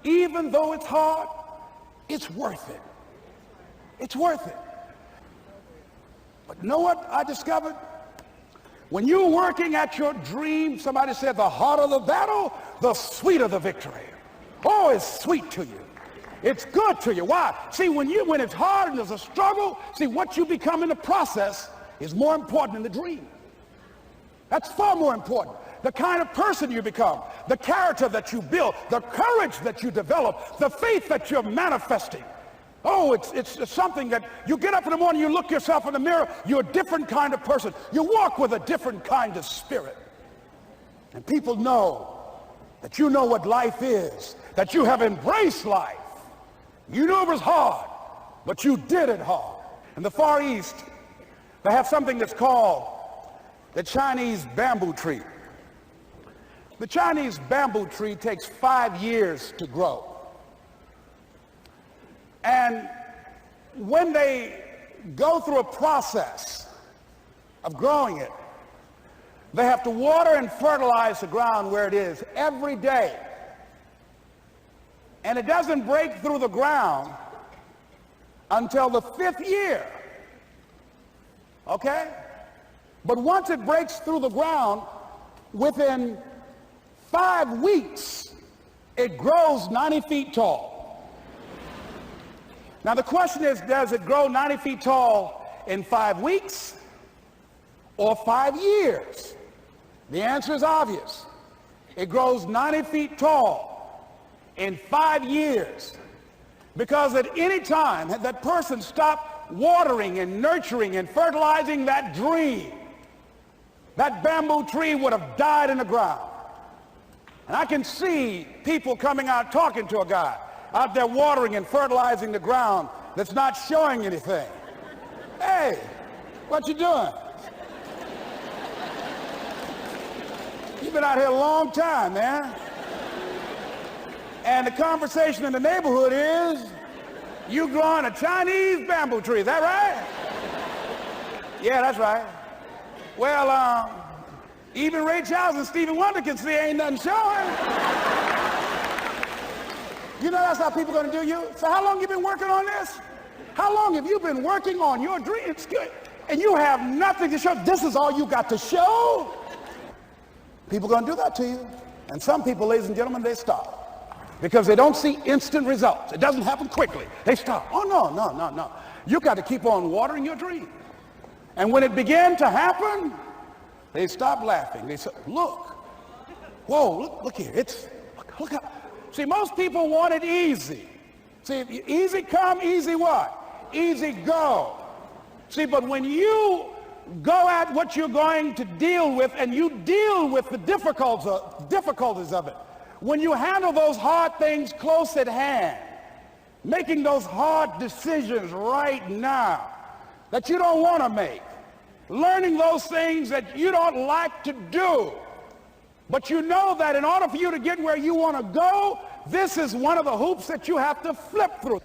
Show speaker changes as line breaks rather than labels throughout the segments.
even though it's hard, it's worth it. It's worth it. But you know what I discovered? When you're working at your dream, somebody said the harder the battle, the sweeter the victory. Oh, it's sweet to you. It's good to you. Why? See, when it's hard and there's a struggle, see, what you become in the process is more important than the dream. That's far more important. The kind of person you become, the character that you build, the courage that you develop, the faith that you're manifesting. Oh, it's something that you get up in the morning, you look yourself in the mirror, you're a different kind of person. You walk with a different kind of spirit. And people know that you know what life is, that you have embraced life. You knew it was hard, but you did it hard. In the Far East, they have something that's called the Chinese bamboo tree. The Chinese bamboo tree takes 5 years to grow. And when they go through a process of growing it, they have to water and fertilize the ground where it is every day. And it doesn't break through the ground until the 5th year. Okay? But once it breaks through the ground, within 5 weeks, it grows 90 feet tall. Now the question is, does it grow 90 feet tall in 5 weeks or 5 years? The answer is obvious. It grows 90 feet tall in 5 years, because at any time had that person stopped watering and nurturing and fertilizing that dream, that bamboo tree would have died in the ground. And I can see people coming out talking to a guy out there watering and fertilizing the ground that's not showing anything. Hey, what you doing? You've been out here a long time, man. And the conversation in the neighborhood is, you growing a Chinese bamboo tree, is that right? Yeah, that's right. Well, even Ray Charles and Stevie Wonder can see ain't nothing showing. You know that's how people are going to do you? So how long have you been working on this? How long have you been working on your dream? It's good. And you have nothing to show. This is all you got to show. People are going to do that to you. And some people, ladies and gentlemen, they stop. Because they don't see instant results. It doesn't happen quickly. They stop. Oh, no. You got to keep on watering your dream. And when it began to happen, they stopped laughing. They said, look. Whoa, look here. Look how. See, most people want it easy. See, easy come, easy what? Easy go. See, but when you go at what you're going to deal with and you deal with the difficulties of it, when you handle those hard things close at hand, making those hard decisions right now that you don't want to make, learning those things that you don't like to do, but you know that in order for you to get where you want to go, this is one of the hoops that you have to flip through.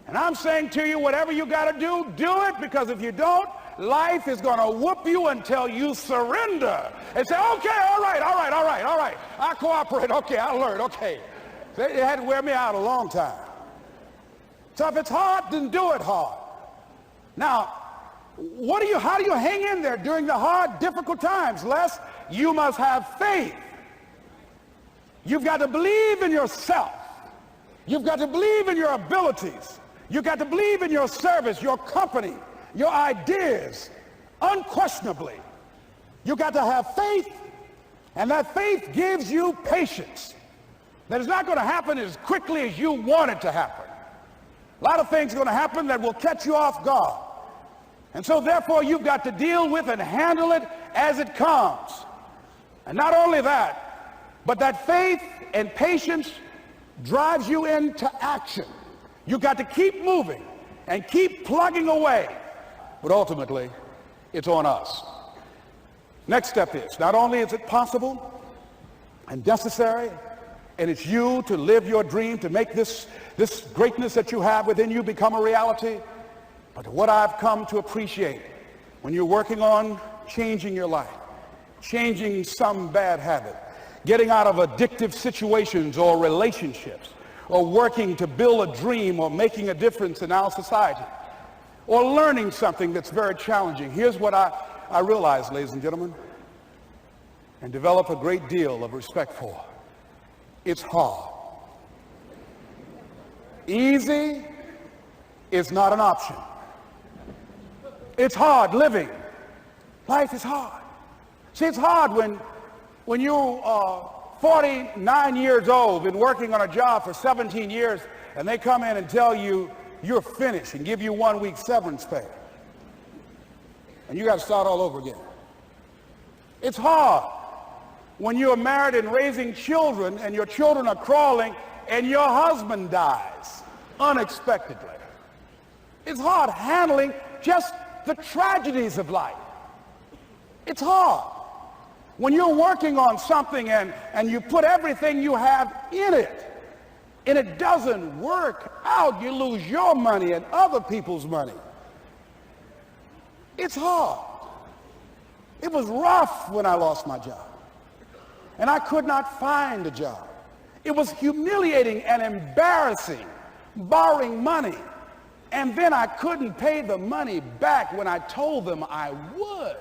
And I'm saying to you, whatever you got to do it, because if you don't, life is going to whoop you until you surrender and say, okay, all right. I cooperate. Okay, I learned. Okay. It had to wear me out a long time. So if it's hard, then do it hard. Now, how do you hang in there during the hard, difficult times? Les, you must have faith. You've got to believe in yourself. You've got to believe in your abilities. You've got to believe in your service, your company, your ideas, unquestionably. You've got to have faith, and that faith gives you patience. That is not going to happen as quickly as you want it to happen. A lot of things are going to happen that will catch you off guard. And so therefore you've got to deal with and handle it as it comes. And not only that, but that faith and patience drives you into action. You've got to keep moving and keep plugging away. But ultimately, it's on us. Next step is, not only is it possible and necessary, and it's you to live your dream, to make this greatness that you have within you become a reality, but what I've come to appreciate when you're working on changing your life, changing some bad habit, getting out of addictive situations or relationships, or working to build a dream or making a difference in our society, or learning something that's very challenging, here's what I realize, ladies and gentlemen, and develop a great deal of respect for. It's hard. Easy is not an option. It's hard living. Life is hard. See, it's hard when you are 49 years old, been working on a job for 17 years, and they come in and tell you you're finished and give you 1 week severance pay. And you got to start all over again. It's hard when you're married and raising children and your children are crawling and your husband dies unexpectedly. It's hard handling just the tragedies of life. It's hard when you're working on something and you put everything you have in it and it doesn't work out. You lose your money and other people's money. It's hard. It was rough when I lost my job and I could not find a job. It was humiliating and embarrassing, borrowing money, and then I couldn't pay the money back when I told them I would.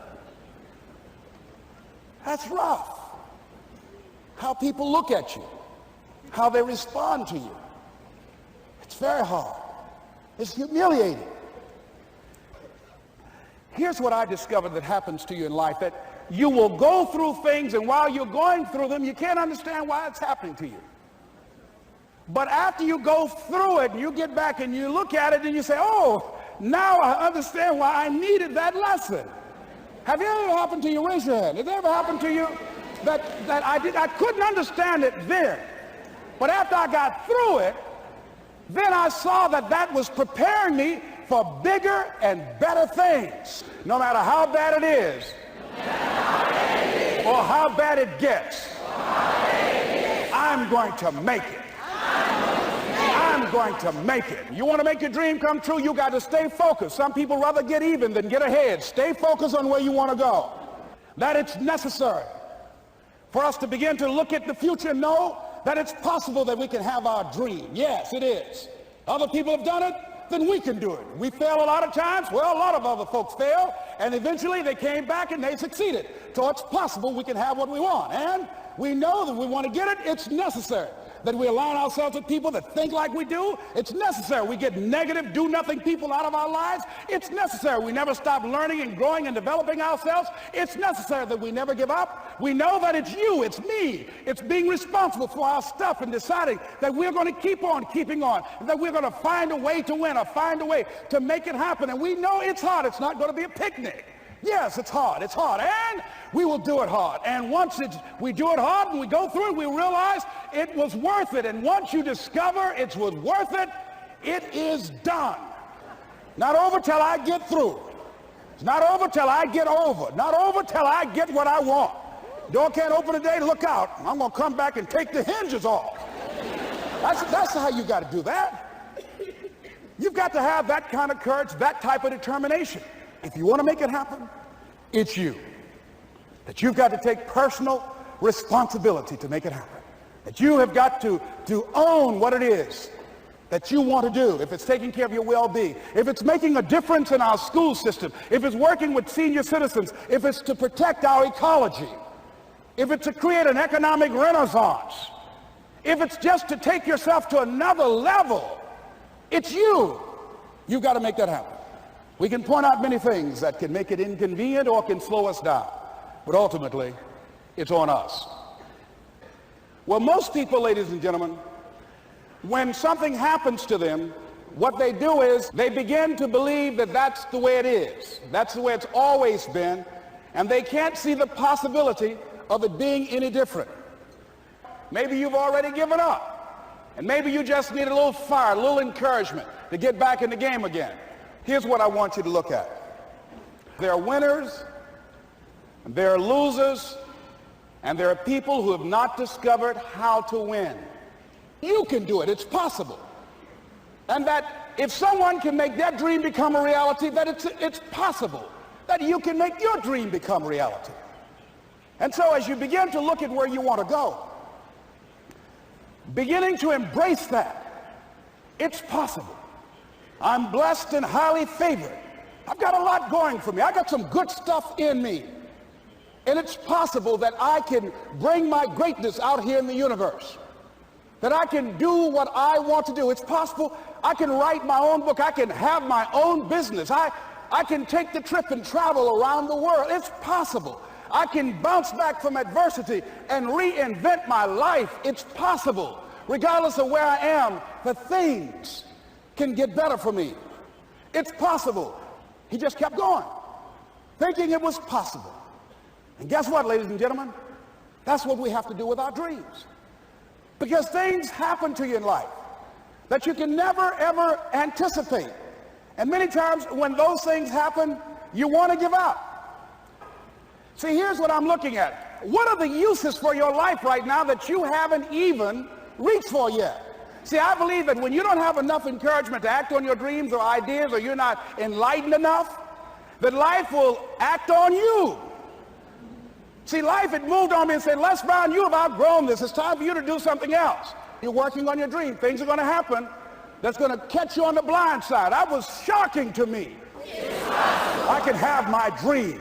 That's rough. How people look at you, how they respond to you. It's very hard. It's humiliating. Here's what I discovered that happens to you in life, that you will go through things, and while you're going through them, you can't understand why it's happening to you. But after you go through it and you get back and you look at it and you say, oh, now I understand why I needed that lesson. Have you ever happened to you? Raise your hand. Has it ever happened to you that I couldn't understand it then, but after I got through it, then I saw that was preparing me for bigger and better things. No matter how bad it is, or how bad it gets, I'm going to make it. I'm going to make it. You want to make your dream come true, you got to stay focused. Some people rather get even than get ahead. Stay focused on where you want to go. That it's necessary for us to begin to look at the future and know that it's possible that we can have our dream. Yes, it is. Other people have done it, then we can do it. We fail a lot of times. Well, a lot of other folks fail, and eventually they came back and they succeeded. So it's possible we can have what we want. And we know that we want to get it. It's necessary that we align ourselves with people that think like we do. It's necessary we get negative, do-nothing people out of our lives. It's necessary we never stop learning and growing and developing ourselves. It's necessary that we never give up. We know that it's you, it's me. It's being responsible for our stuff and deciding that we're going to keep on keeping on, that we're going to find a way to win or find a way to make it happen. And we know it's hard. It's not going to be a picnic. Yes, it's hard, and we will do it hard. And once we do it hard and we go through it, we realize it was worth it. And once you discover it was worth it, it is done. Not over till I get through. It's not over till I get over. Not over till I get what I want. Door can't open today, look out. I'm going to come back and take the hinges off. That's how you got to do that. You've got to have that kind of courage, that type of determination. If you want to make it happen, it's you. That you've got to take personal responsibility to make it happen. That you have got to own what it is that you want to do. If it's taking care of your well-being, if it's making a difference in our school system, if it's working with senior citizens, if it's to protect our ecology, if it's to create an economic renaissance, if it's just to take yourself to another level, it's you. You've got to make that happen. We can point out many things that can make it inconvenient or can slow us down, but ultimately, it's on us. Well, most people, ladies and gentlemen, when something happens to them, what they do is they begin to believe that that's the way it is. That's the way it's always been, and they can't see the possibility of it being any different. Maybe you've already given up, and maybe you just need a little fire, a little encouragement to get back in the game again. Here's what I want you to look at. There are winners, and there are losers, and there are people who have not discovered how to win. You can do it. It's possible. And that if someone can make their dream become a reality, that it's possible that you can make your dream become reality. And so as you begin to look at where you want to go, beginning to embrace that. It's possible. I'm blessed and highly favored. I've got a lot going for me. I got some good stuff in me. And it's possible that I can bring my greatness out here in the universe. That I can do what I want to do. It's possible I can write my own book. I can have my own business. I can take the trip and travel around the world. It's possible. I can bounce back from adversity and reinvent my life. It's possible. Regardless of where I am, the things can get better for me. It's possible. He just kept going, thinking it was possible. And guess what, ladies and gentlemen? That's what we have to do with our dreams. Because things happen to you in life that you can never, ever anticipate. And many times when those things happen, you want to give up. See, here's what I'm looking at. What are the uses for your life right now that you haven't even reached for yet? See, I believe that when you don't have enough encouragement to act on your dreams or ideas, or you're not enlightened enough, that life will act on you. See, life had moved on me and said, Les Brown, you have outgrown this. It's time for you to do something else. You're working on your dream. Things are going to happen that's going to catch you on the blind side. That was shocking to me. I can have my dream.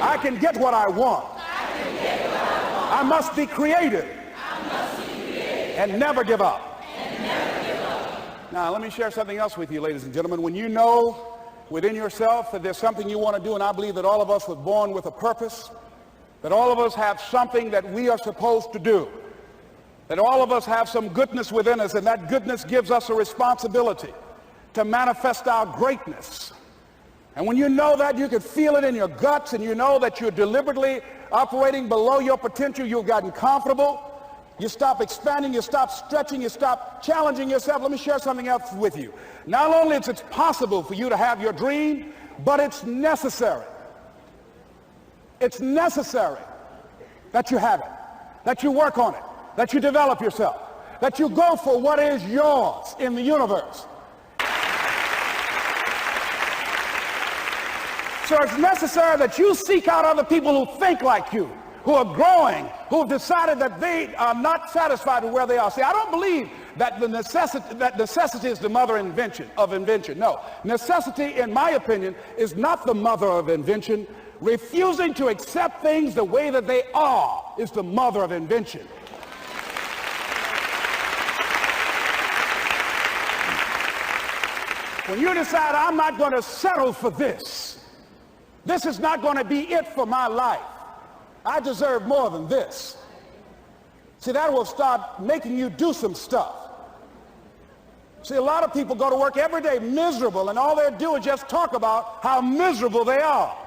I can get what I want. I must be creative and never give up. Now, let me share something else with you, ladies and gentlemen. When you know within yourself that there's something you want to do, and I believe that all of us were born with a purpose, that all of us have something that we are supposed to do, that all of us have some goodness within us, and that goodness gives us a responsibility to manifest our greatness. And when you know that, you can feel it in your guts, and you know that you're deliberately operating below your potential. You've gotten comfortable. You stop expanding, you stop stretching, you stop challenging yourself. Let me share something else with you. Not only is it possible for you to have your dream, but it's necessary. It's necessary that you have it, that you work on it, that you develop yourself, that you go for what is yours in the universe. So it's necessary that you seek out other people who think like you, who are growing, who have decided that they are not satisfied with where they are. See, I don't believe that necessity is the mother of invention. No, necessity, in my opinion, is not the mother of invention. Refusing to accept things the way that they are is the mother of invention. When you decide, I'm not going to settle for this, this is not going to be it for my life, I deserve more than this. See, that will start making you do some stuff. See, a lot of people go to work every day miserable, and all they do is just talk about how miserable they are.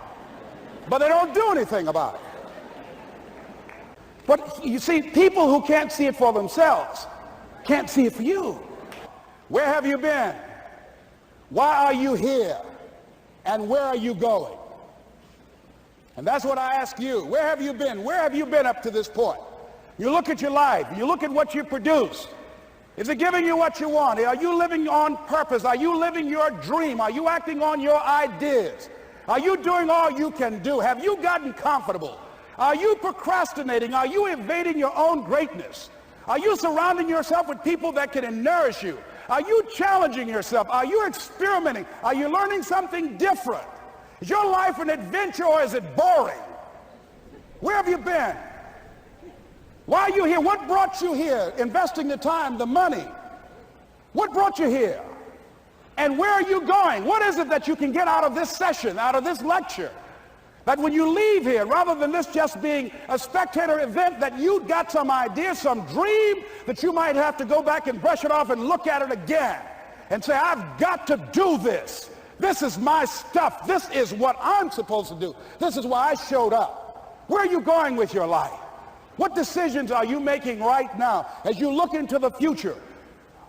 But they don't do anything about it. But you see, people who can't see it for themselves can't see it for you. Where have you been? Why are you here? And where are you going? And that's what I ask you. Where have you been? Where have you been up to this point? You look at your life. You look at what you produce. Is it giving you what you want? Are you living on purpose? Are you living your dream? Are you acting on your ideas? Are you doing all you can do? Have you gotten comfortable? Are you procrastinating? Are you evading your own greatness? Are you surrounding yourself with people that can nourish you? Are you challenging yourself? Are you experimenting? Are you learning something different? Is your life an adventure, or is it boring? Where have you been? Why are you here? What brought you here? Investing the time, the money. What brought you here? And where are you going? What is it that you can get out of this session, out of this lecture? That when you leave here, rather than this just being a spectator event, that you got some idea, some dream, that you might have to go back and brush it off and look at it again and say, I've got to do this. This is my stuff. This is what I'm supposed to do. This is why I showed up. Where are you going with your life? What decisions are you making right now as you look into the future?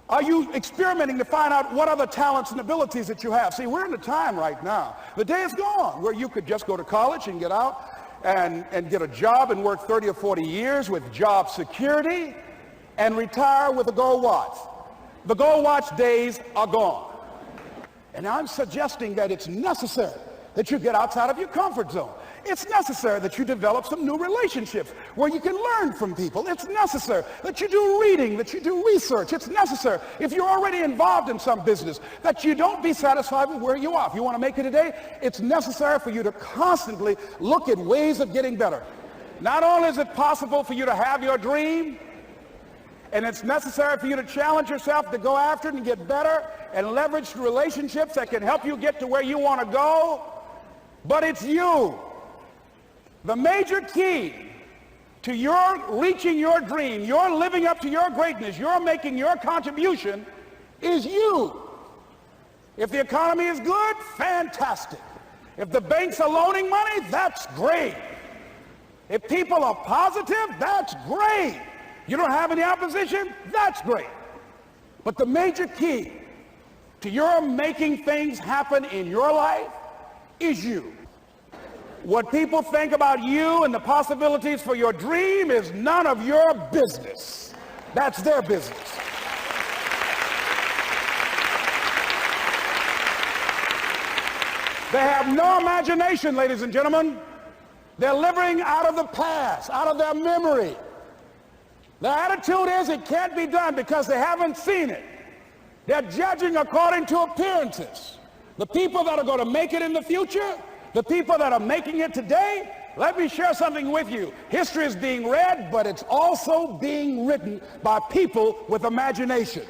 Are you experimenting to find out what other talents and abilities that you have? See, we're in a time right now. The day is gone where you could just go to college and get out and get a job and work 30 or 40 years with job security and retire with a gold watch. The gold watch days are gone. And I'm suggesting that it's necessary that you get outside of your comfort zone. It's necessary that you develop some new relationships where you can learn from people. It's necessary that you do reading, that you do research. It's necessary, if you're already involved in some business, that you don't be satisfied with where you are. If you want to make it today, it's necessary for you to constantly look at ways of getting better. Not only is it possible for you to have your dream, and it's necessary for you to challenge yourself to go after it and get better and leverage relationships that can help you get to where you want to go, but it's you. The major key to your reaching your dream, your living up to your greatness, your making your contribution is you. If the economy is good, fantastic. If the banks are loaning money, that's great. If people are positive, that's great. You don't have any opposition, that's great. But the major key to your making things happen in your life is you. What people think about you and the possibilities for your dream is none of your business. That's their business. They have no imagination, ladies and gentlemen. They're living out of the past, out of their memory. Their attitude is it can't be done because they haven't seen it. They're judging according to appearances. The people that are going to make it in the future, the people that are making it today, let me share something with you. History is being read, but it's also being written by people with imagination.